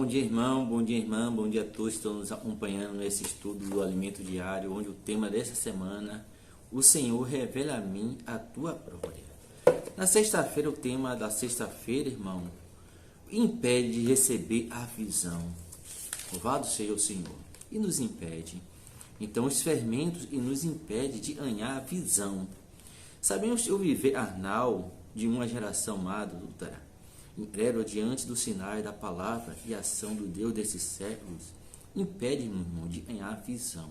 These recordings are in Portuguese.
dia, irmão, bom dia, irmã, bom dia a todos que estão nos acompanhando nesse estudo do Alimento Diário, onde o tema dessa semana, o Senhor revela a mim a tua glória. Na sexta-feira, o tema da sexta-feira, irmão, impede de receber a visão. Louvado seja o Senhor. E nos impede. Então, os fermentos e nos impede de ganhar a visão. Sabemos que o viver arnal de uma geração má adulta, incrédula diante dos sinais da palavra e ação do Deus desses séculos, impede, meu irmão, de ganhar a visão.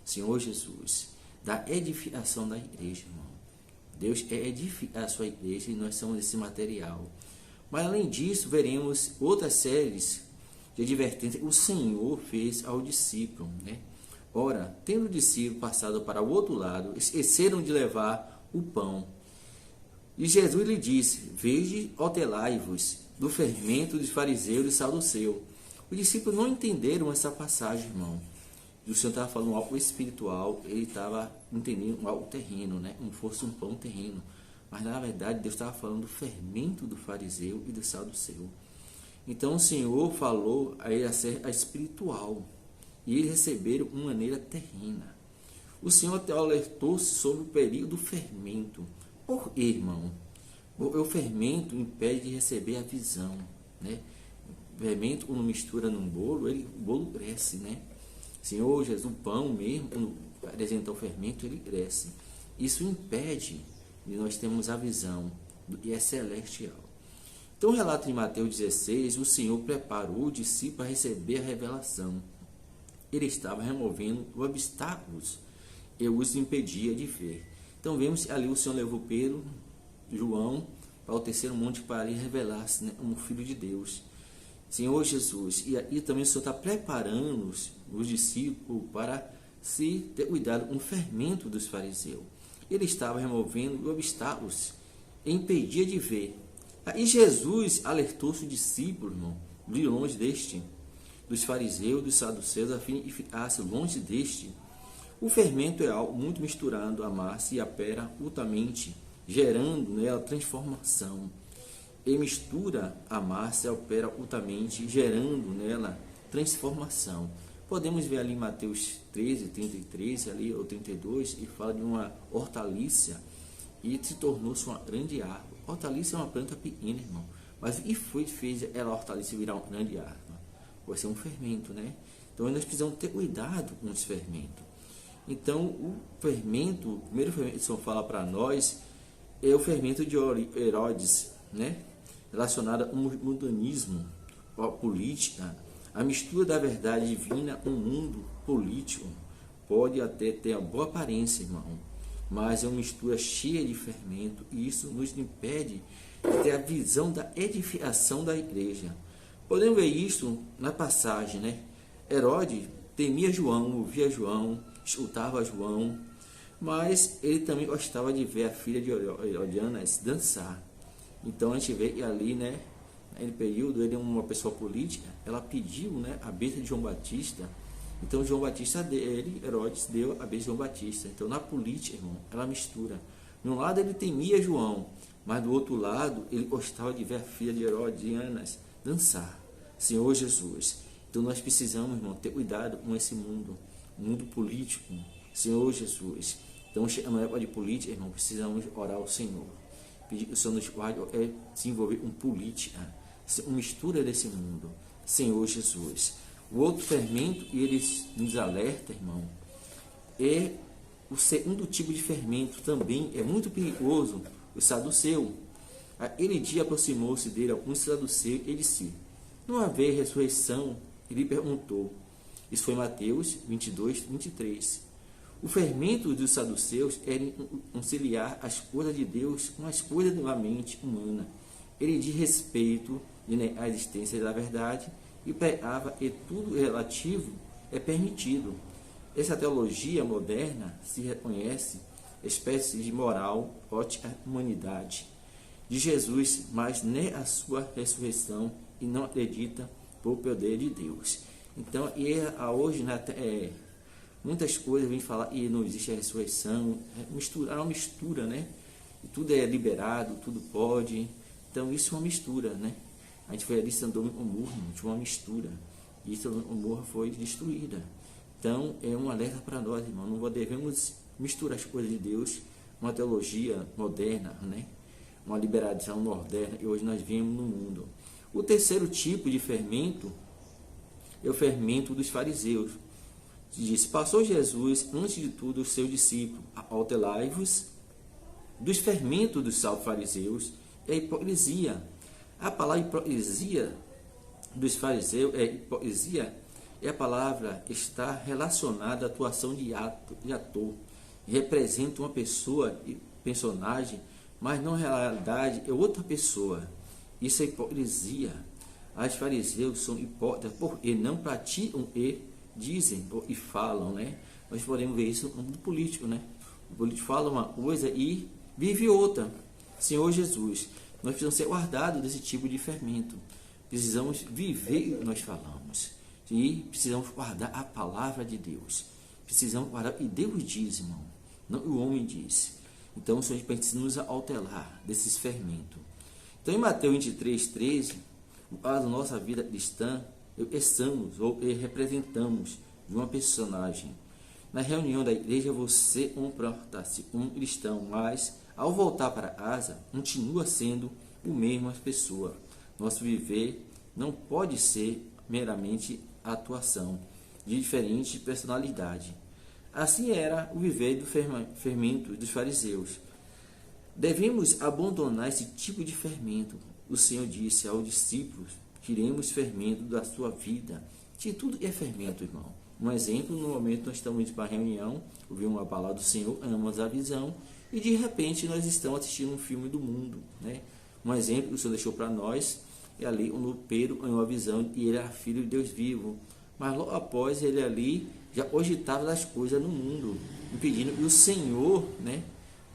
Senhor Jesus, da edificação da igreja, irmão. Deus é edificar a sua igreja e nós somos esse material. Mas além disso, veremos outras séries de advertência que o Senhor fez ao discípulo, né? Ora, tendo o discípulo passado para o outro lado, esqueceram de levar o pão. E Jesus lhe disse: Vede, otelai-vos do fermento dos fariseus e saduceus. Os discípulos não entenderam essa passagem, irmão. E o Senhor estava falando algo espiritual, ele estava entendendo algo terreno, né? Como fosse um pão terreno. Mas na verdade Deus estava falando do fermento do fariseu e do saduceu. Então o Senhor falou a ele a espiritual. E eles receberam de maneira terrena. O Senhor até alertou-se sobre o perigo do fermento. Por quê, irmão? O fermento impede de receber a visão, né? O fermento, quando mistura num bolo, o bolo cresce, né? Senhor Jesus, o pão mesmo, quando apresenta o fermento, ele cresce. Isso impede de nós termos a visão, e é celestial. Então, o relato de Mateus 16, o Senhor preparou o discípulo para receber a revelação. Ele estava removendo os obstáculos e os impedia de ver. Então vemos que ali o Senhor levou Pedro, João, para o terceiro monte para lhe revelar-se, né, como Filho de Deus. Senhor Jesus, e aí também o Senhor está preparando os discípulos para se ter cuidado com o fermento dos fariseus. Ele estava removendo os obstáculos e impedia de ver. Aí Jesus alertou os discípulos, irmão, de longe dos fariseus, dos saduceus, a fim de ficasse longe deste. O fermento é algo muito misturando a massa e a pera altamente, gerando nela transformação. E mistura a massa e a pera altamente, gerando nela transformação. Podemos ver ali em Mateus 13, 33, ali, ou 32, e fala de uma hortaliça e se tornou-se uma grande árvore. Hortaliça é uma planta pequena, irmão. Mas o que fez ela hortaliça virar uma grande árvore? Vai ser um fermento, né? Então nós precisamos ter cuidado com os fermentos. Então o fermento, o primeiro fermento que o Senhor fala para nós é o fermento de Herodes, né? Relacionado ao mundanismo, à política, a mistura da verdade divina com o mundo político. Pode até ter uma boa aparência, irmão, mas é uma mistura cheia de fermento e isso nos impede de ter a visão da edificação da igreja. Podemos ver isso na passagem, né? Herodes temia João, ouvia João, escutava João, mas ele também gostava de ver a filha de Herodianas dançar. Então a gente vê que ali, né, naquele período, ele é uma pessoa política, ela pediu, né, a besta de João Batista. Então João Batista, Herodes deu a besta de João Batista. Então na política, irmão, ela mistura. De um lado ele temia João, mas do outro lado ele gostava de ver a filha de Herodianas dançar. Senhor Jesus, então nós precisamos, irmão, ter cuidado com esse mundo político. Senhor Jesus, então chegando na época de política, irmão, precisamos orar ao Senhor, pedir que o Senhor nos guarde, se envolver com política, uma mistura desse mundo. Senhor Jesus, o outro fermento, e ele nos alerta, irmão, é o segundo tipo de fermento, também é muito perigoso, o saduceu. Aquele dia aproximou-se dele alguns saduceus e disse: Não haver ressurreição? Ele perguntou. Isso foi Mateus 22, 23. O fermento dos saduceus era conciliar as coisas de Deus com as coisas da mente humana. Ele diz respeito à existência da verdade e pregava que tudo relativo é permitido. Essa teologia moderna se reconhece espécie de moral, ótica, humanidade de Jesus, mas nem a sua ressurreição, e não acredita por poder de Deus. Então, hoje, muitas coisas vêm falar e não existe a ressurreição, é uma mistura, né? E tudo é liberado, tudo pode. Então, isso é uma mistura, né? A gente foi ali Sodoma e Gomorra, tinha uma mistura. E Sodoma e Gomorra foi destruída. Então, é um alerta para nós, irmão. Não devemos misturar as coisas de Deus, uma teologia moderna, né? Uma liberação moderna, e hoje nós vemos no mundo. O terceiro tipo de fermento é o fermento dos fariseus. Diz: passou Jesus, antes de tudo, os seus discípulos, autelai-vos dos fermentos dos fariseus e a hipocrisia. A palavra hipocrisia dos fariseus a palavra está relacionada à atuação de ator. Representa uma pessoa e personagem, mas na realidade é outra pessoa. Isso é hipocrisia. Os fariseus são hipócritas porque não praticam e dizem e falam, né? Nós podemos ver isso no mundo político, né? O político fala uma coisa e vive outra. Senhor Jesus, nós precisamos ser guardados desse tipo de fermento. Precisamos viver o que nós falamos. E precisamos guardar a palavra de Deus. Precisamos guardar o que Deus diz, irmão. Não o homem diz. Então, o Senhor precisa nos alterar desses fermentos. Então, em Mateus 23, 13, a nossa vida cristã, estamos ou representamos de uma personagem. Na reunião da igreja, você comporta-se um cristão, mas ao voltar para casa, continua sendo o mesmo pessoa. Nosso viver não pode ser meramente atuação de diferente personalidade. Assim era o viver do fermento dos fariseus. Devemos abandonar esse tipo de fermento. O Senhor disse aos discípulos: tiremos fermento da sua vida. Que tudo é fermento, irmão. Um exemplo: no momento nós estamos indo para a reunião, ouvimos uma palavra do Senhor, amamos a visão, e de repente nós estamos assistindo um filme do mundo, né? Um exemplo que o Senhor deixou para nós é ali onde Pedro ganhou a visão e ele era filho de Deus vivo. Mas logo após ele ali já cogitava das coisas no mundo, impedindo que o Senhor, né,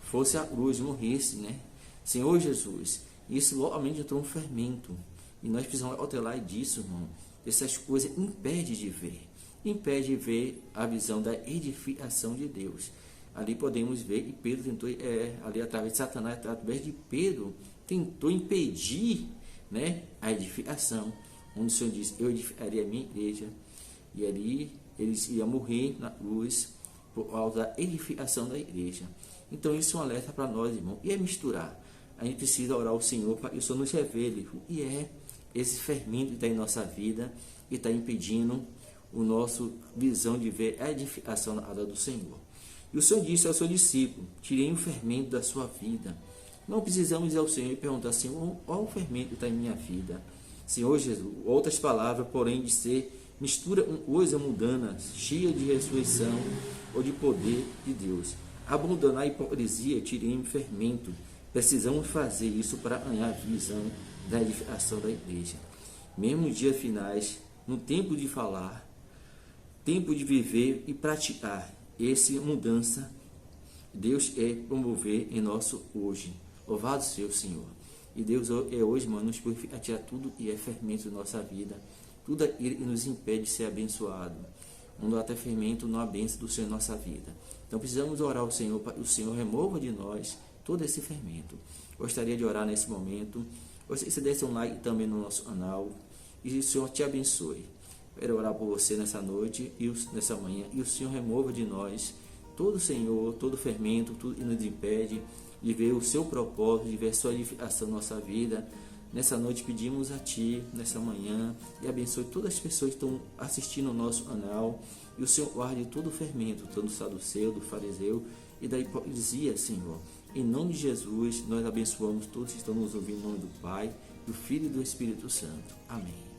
fosse à cruz, morresse, né? Senhor Jesus, isso logicamente entrou um fermento. E nós precisamos alterar disso, irmão. Essas coisas impedem de ver. Impede de ver a visão da edificação de Deus. Ali podemos ver, e Pedro tentou, ali através de Satanás, através de Pedro, tentou impedir, né, a edificação. Onde o Senhor diz: eu edificaria a minha igreja. E ali eles iam morrer na cruz por causa da edificação da igreja. Então isso é um alerta para nós, irmão. E é misturar. A gente precisa orar ao Senhor para que o Senhor nos revele. E é esse fermento que está em nossa vida e está impedindo o nosso visão de ver a edificação na obra do Senhor. E o Senhor disse ao seu discípulo: tirei o fermento da sua vida. Não precisamos ir ao Senhor e perguntar: Senhor, qual o fermento que está em minha vida? Senhor Jesus, outras palavras, porém, de ser mistura coisas mundanas, cheia de ressurreição ou de poder de Deus. Abandonar a hipocrisia, tirei o fermento. Precisamos fazer isso para ganhar a visão da edificação da igreja. Mesmo nos dias finais, no tempo de falar, tempo de viver e praticar essa mudança, Deus quer promover em nosso hoje. Louvado seja o Senhor. E Deus é hoje, mano, nos purifica, tirar tudo e é fermento da nossa vida. Tudo aquilo que nos impede de ser abençoado. Não há até fermento, não há bênção do Senhor em nossa vida. Então precisamos orar ao Senhor para que o Senhor remova de nós todo esse fermento. Gostaria de orar nesse momento. Gostaria que você desse um like também no nosso canal. E o Senhor te abençoe. Quero orar por você nessa noite e nessa manhã. E o Senhor remova de nós todo, Senhor, todo fermento, tudo que nos impede de ver o seu propósito, de ver a sua edificação na nossa vida. Nessa noite pedimos a Ti, nessa manhã, e abençoe todas as pessoas que estão assistindo ao nosso canal. E o Senhor guarde todo o fermento, tanto do saduceu, do fariseu e da hipocrisia, Senhor. Em nome de Jesus, nós abençoamos todos que estão nos ouvindo, em nome do Pai, do Filho e do Espírito Santo. Amém.